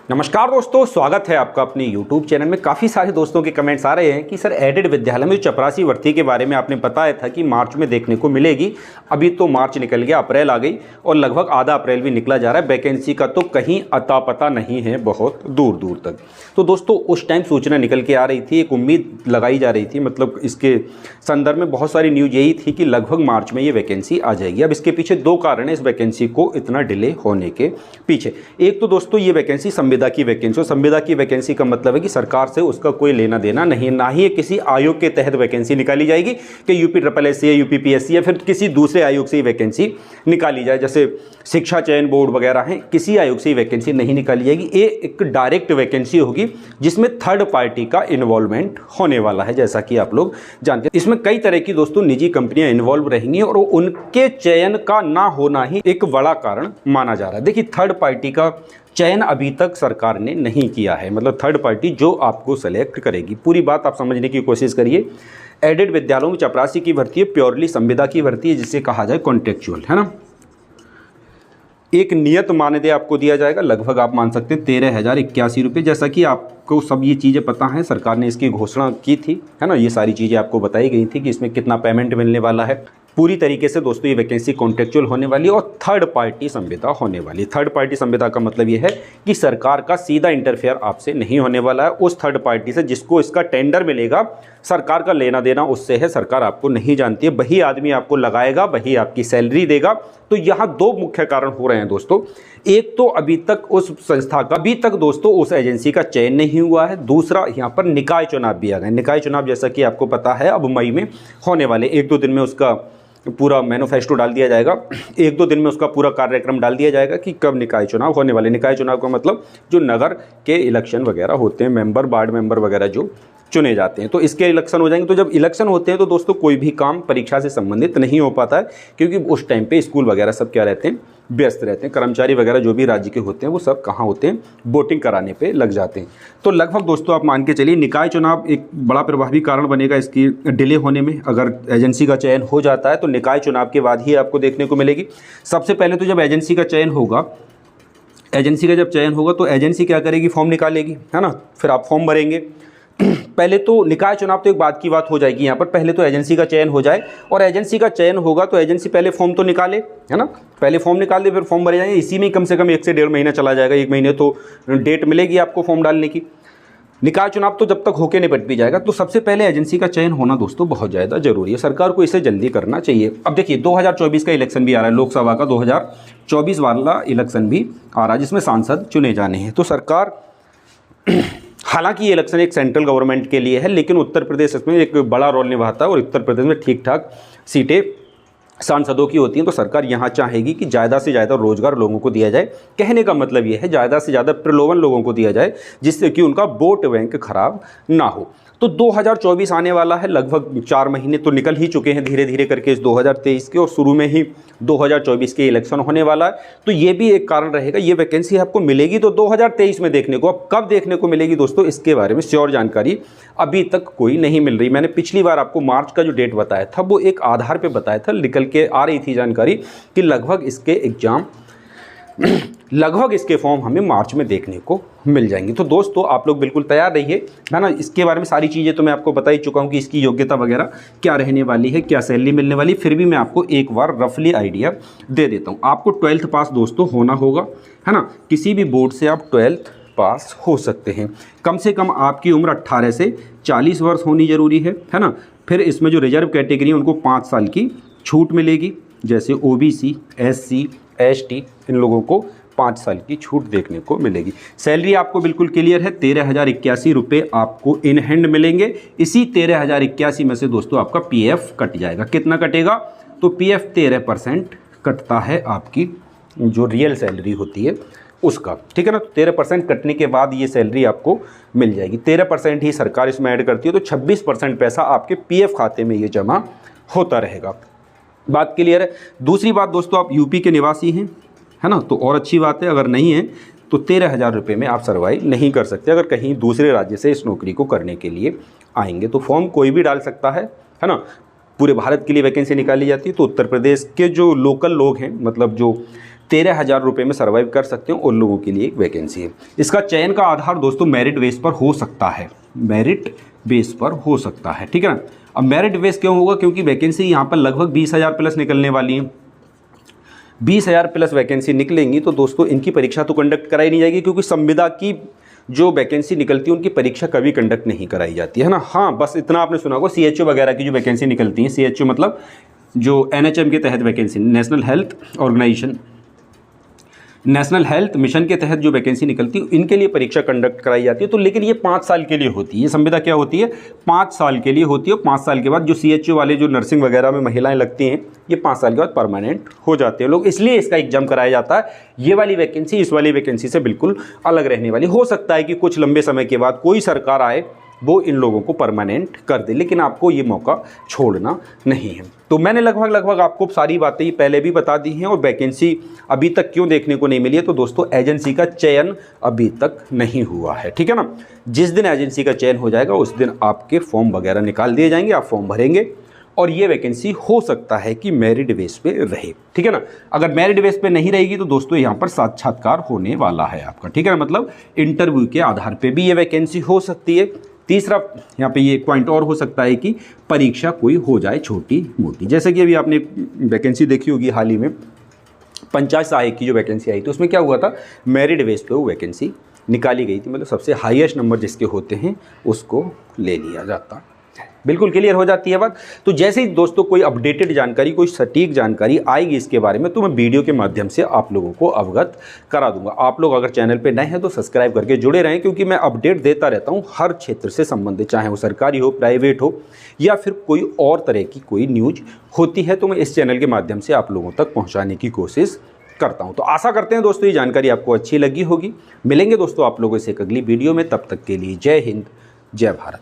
नमस्कार दोस्तों, स्वागत है आपका अपने YouTube चैनल में। काफ़ी सारे दोस्तों के कमेंट्स आ रहे हैं कि सर एडेड विद्यालय में जो चपरासी भर्ती के बारे में आपने बताया था कि मार्च में देखने को मिलेगी। अभी तो मार्च निकल गया, अप्रैल आ गई और लगभग आधा अप्रैल भी निकला जा रहा है। वैकेंसी का तो कहीं अता पता नहीं है, बहुत दूर दूर तक। तो दोस्तों उस टाइम सूचना निकल के आ रही थी, एक उम्मीद लगाई जा रही थी, मतलब इसके संदर्भ में बहुत सारी न्यूज़ यही थी कि लगभग मार्च में ये वैकेंसी आ जाएगी। अब इसके पीछे दो कारण है इस वैकेंसी को इतना डिले होने के पीछे। एक तो दोस्तों ये वैकेंसी संविदा की वैकेंसी, और संविदा की वैकेंसी का मतलब है कि सरकार से उसका कोई लेना देना नहीं, ना ही किसी आयोग के तहत वैकेंसी निकाली जाएगी कि UPSS या UPPSC या फिर किसी दूसरे आयोग से ही वैकेंसी निकाली जाए, जैसे शिक्षा चयन बोर्ड वगैरह हैं, किसी आयोग से ही वैकेंसी नहीं निकाली जाएगी। ये एक डायरेक्ट वैकेंसी होगी जिसमें थर्ड पार्टी का इन्वॉल्वमेंट होने वाला है, जैसा कि आप लोग जानते हैं। इसमें कई तरह की दोस्तों निजी कंपनियां इन्वॉल्व रहेंगी और उनके चयन का ना होना ही एक बड़ा कारण माना जा रहा है। देखिए, थर्ड पार्टी का चयन अभी तक सरकार ने नहीं किया है, मतलब थर्ड पार्टी जो आपको सेलेक्ट करेगी। पूरी बात आप समझने की कोशिश करिए। एडेड विद्यालयों में चपरासी की भर्ती है, प्योरली संविदा की भर्ती है, जिसे कहा जाए कॉन्ट्रेक्चुअल, है ना। एक नियत मानदेय आपको दिया जाएगा, लगभग आप मान सकते हैं 13,081 रुपये। जैसा कि आपको सब ये चीज़ें पता हैं, सरकार ने इसकी घोषणा की थी, है ना। ये सारी चीज़ें आपको बताई गई थी कि इसमें कितना पेमेंट मिलने वाला है। पूरी तरीके से दोस्तों ये वैकेंसी कॉन्ट्रेक्चुअल होने वाली है और थर्ड पार्टी संविदा होने वाली है। थर्ड पार्टी संविदा का मतलब ये है कि सरकार का सीधा इंटरफेयर आपसे नहीं होने वाला है। उस थर्ड पार्टी से जिसको इसका टेंडर मिलेगा, सरकार का लेना देना उससे है, सरकार आपको नहीं जानती है। वही आदमी आपको लगाएगा, वही आपकी सैलरी देगा। तो यहाँ दो मुख्य कारण हो रहे हैं दोस्तों। एक तो अभी तक उस संस्था का, अभी तक दोस्तों उस एजेंसी का चयन नहीं हुआ है। दूसरा, यहाँ पर निकाय चुनाव भी आ गए। निकाय चुनाव जैसा कि आपको पता है अब मई में होने वाले, 1-2 दिन में उसका पूरा मैनिफेस्टो डाल दिया जाएगा। 1-2 दिन में उसका पूरा कार्यक्रम डाल दिया जाएगा कि कब निकाय चुनाव होने वाले। निकाय चुनाव का मतलब जो नगर के इलेक्शन वगैरह होते हैं, मेंबर, वार्ड मेंबर वगैरह जो चुने जाते हैं, तो इसके इलेक्शन हो जाएंगे। तो जब इलेक्शन होते हैं तो दोस्तों कोई भी काम परीक्षा से संबंधित नहीं हो पाता है, क्योंकि उस टाइम पे स्कूल वगैरह सब क्या रहते हैं, व्यस्त रहते हैं। कर्मचारी वगैरह जो भी राज्य के होते हैं वो सब कहाँ होते हैं, वोटिंग कराने पे लग जाते हैं। तो लगभग दोस्तों आप मान के चलिए निकाय चुनाव एक बड़ा प्रभावी कारण बनेगा इसकी डिले होने में। अगर एजेंसी का चयन हो जाता है तो निकाय चुनाव के बाद ही आपको देखने को मिलेगी। सबसे पहले तो जब एजेंसी का चयन होगा, एजेंसी का जब चयन होगा तो एजेंसी क्या करेगी, फॉर्म निकालेगी, है ना। फिर आप फॉर्म भरेंगे। पहले तो निकाय चुनाव तो एक बाद की बात हो जाएगी यहाँ पर, पहले तो एजेंसी का चयन हो जाए। और एजेंसी का चयन होगा तो एजेंसी पहले फॉर्म तो निकाले, है ना। पहले फॉर्म निकाल दे, फिर फॉर्म भरे जाएंगे। इसी में कम से कम 1 से 1.5 महीना चला जाएगा। 1 महीने तो डेट मिलेगी आपको फॉर्म डालने की। निकाय चुनाव तो जब तक होके निपट भी जाएगा। तो सबसे पहले एजेंसी का चयन होना दोस्तों बहुत ज़्यादा जरूरी है। सरकार को इसे जल्दी करना चाहिए। अब देखिए 2024 का इलेक्शन भी आ रहा है, लोकसभा का 2024 वाला इलेक्शन भी आ रहा है, जिसमें सांसद चुने जाने हैं। तो सरकार हालांकि ये इलेक्शन एक सेंट्रल गवर्नमेंट के लिए है, लेकिन उत्तर प्रदेश इसमें एक बड़ा रोल निभाता है और उत्तर प्रदेश में ठीक ठाक सीटें सांसदों की होती हैं। तो सरकार यहाँ चाहेगी कि ज़्यादा से ज़्यादा रोजगार लोगों को दिया जाए। कहने का मतलब ये है ज़्यादा से ज़्यादा प्रलोभन लोगों को दिया जाए, जिससे कि उनका वोट बैंक खराब ना हो। तो 2024 आने वाला है, लगभग 4 महीने तो निकल ही चुके हैं धीरे धीरे करके इस 2023 के, और शुरू में ही 2024 के इलेक्शन होने वाला है। तो ये भी एक कारण रहेगा। ये वैकेंसी आपको मिलेगी तो 2023 में देखने को। अब कब देखने को मिलेगी दोस्तों, इसके बारे में श्योर जानकारी अभी तक कोई नहीं मिल रही। मैंने पिछली बार आपको मार्च का जो डेट बताया था वो एक आधार पर बताया था, निकल के आ रही थी जानकारी कि लगभग इसके एग्जाम, लगभग इसके फॉर्म हमें मार्च में देखने को मिल जाएंगे। तो दोस्तों आप लोग बिल्कुल तैयार रहिए, है ना। इसके बारे में सारी चीज़ें तो मैं आपको बता ही चुका हूँ कि इसकी योग्यता वगैरह क्या रहने वाली है, क्या सैलरी मिलने वाली। फिर भी मैं आपको एक बार रफली आइडिया दे देता हूँ। आपको 12th पास दोस्तों होना होगा, है ना। किसी भी बोर्ड से आप 12th पास हो सकते हैं। कम से कम आपकी उम्र 18 से 40 वर्ष होनी जरूरी है ना। फिर इसमें जो रिजर्व कैटेगरी है उनको 5 साल की छूट मिलेगी, जैसे OBC, SC, ST, इन लोगों को 5 साल की छूट देखने को मिलेगी। सैलरी आपको बिल्कुल क्लियर है, 13,081 रुपये आपको इन हैंड मिलेंगे। इसी 13,081 में से दोस्तों आपका PF कट जाएगा। कितना कटेगा, तो PF 13% कटता है आपकी जो रियल सैलरी होती है उसका, ठीक है ना। तो 13% कटने के बाद ये सैलरी आपको मिल जाएगी। 13% ही सरकार इसमें ऐड करती है, तो 26% पैसा आपके PF खाते में ये जमा होता रहेगा। बात क्लियर है। दूसरी बात दोस्तों, आप यूपी के निवासी हैं, है ना, तो और अच्छी बात है। अगर नहीं है तो 13,000 रुपये में आप सर्वाइव नहीं कर सकते अगर कहीं दूसरे राज्य से इस नौकरी को करने के लिए आएंगे। तो फॉर्म कोई भी डाल सकता है ना। पूरे भारत के लिए वैकेंसी निकाली जाती है। तो उत्तर प्रदेश के जो लोकल लोग हैं, मतलब जो 13,000 रुपये में सर्वाइव कर सकते हैं, उन लोगों के लिए एक वैकेंसी है। इसका चयन का आधार दोस्तों मेरिट बेस पर हो सकता है, मेरिट बेस पर हो सकता है, ठीक है ना। अब मेरिट बेस क्यों होगा, क्योंकि वैकेंसी यहाँ पर लगभग 20,000 प्लस निकलने वाली है। 20,000 प्लस वैकेंसी निकलेंगी तो दोस्तों इनकी परीक्षा तो कंडक्ट कराई नहीं जाएगी, क्योंकि संविदा की जो वैकेंसी निकलती है उनकी परीक्षा कभी कंडक्ट नहीं कराई जाती है ना। हाँ, बस इतना आपने सुना होगा, CHO वगैरह की जो वैकेंसी निकलती है, CHO मतलब जो NHM के तहत vacancy, national health organisation, national health mission के तहत जो वैकेंसी निकलती है इनके लिए परीक्षा कंडक्ट कराई जाती है। तो लेकिन ये 5 साल के लिए होती है, ये संविदा क्या होती है, 5 साल के लिए होती है। 5 साल के बाद जो CHO वाले जो नर्सिंग वगैरह में महिलाएं लगती हैं, ये 5 साल के बाद परमानेंट हो जाते हैं लोग, इसलिए इसका एग्जाम कराया जाता है। ये वाली वैकेंसी इस वाली वैकेंसी से बिल्कुल अलग रहने वाली। हो सकता है कि कुछ लंबे समय के बाद कोई सरकार आए वो इन लोगों को परमानेंट कर दे, लेकिन आपको ये मौका छोड़ना नहीं है। तो मैंने लगभग आपको सारी बातें पहले भी बता दी हैं, और वैकेंसी अभी तक क्यों देखने को नहीं मिली है, तो दोस्तों एजेंसी का चयन अभी तक नहीं हुआ है, ठीक है ना। जिस दिन एजेंसी का चयन हो जाएगा उस दिन आपके फॉर्म वगैरह निकाल दिए जाएंगे, आप फॉर्म भरेंगे, और ये वैकेंसी हो सकता है कि मेरिट बेस पे रहे, ठीक है ना। अगर मेरिट बेस पे नहीं रहेगी तो दोस्तों यहाँ पर साक्षात्कार होने वाला है आपका, ठीक है ना, मतलब इंटरव्यू के आधार पे भी ये वैकेंसी हो सकती है। तीसरा यहाँ पे ये पॉइंट और हो सकता है कि परीक्षा कोई हो जाए छोटी मोटी, जैसे कि अभी आपने वैकेंसी देखी होगी हाल ही में पंचायत सहायक की जो वैकेंसी आई थी, उसमें क्या हुआ था, मेरिट बेस पे वो वैकेंसी निकाली गई थी, मतलब सबसे हाईएस्ट नंबर जिसके होते हैं उसको ले लिया जाता। बिल्कुल क्लियर हो जाती है बात। तो जैसे ही दोस्तों कोई अपडेटेड जानकारी, कोई सटीक जानकारी आएगी इसके बारे में, तो मैं वीडियो के माध्यम से आप लोगों को अवगत करा दूंगा। आप लोग अगर चैनल पे नए हैं तो सब्सक्राइब करके जुड़े रहें, क्योंकि मैं अपडेट देता रहता हूं हर क्षेत्र से संबंधित, चाहे वो सरकारी हो, प्राइवेट हो, या फिर कोई और तरह की कोई न्यूज होती है, तो मैं इस चैनल के माध्यम से आप लोगों तक पहुँचाने की कोशिश करता हूं। तो आशा करते हैं दोस्तों ये जानकारी आपको अच्छी लगी होगी। मिलेंगे दोस्तों आप लोगों से एक अगली वीडियो में, तब तक के लिए जय हिंद, जय भारत।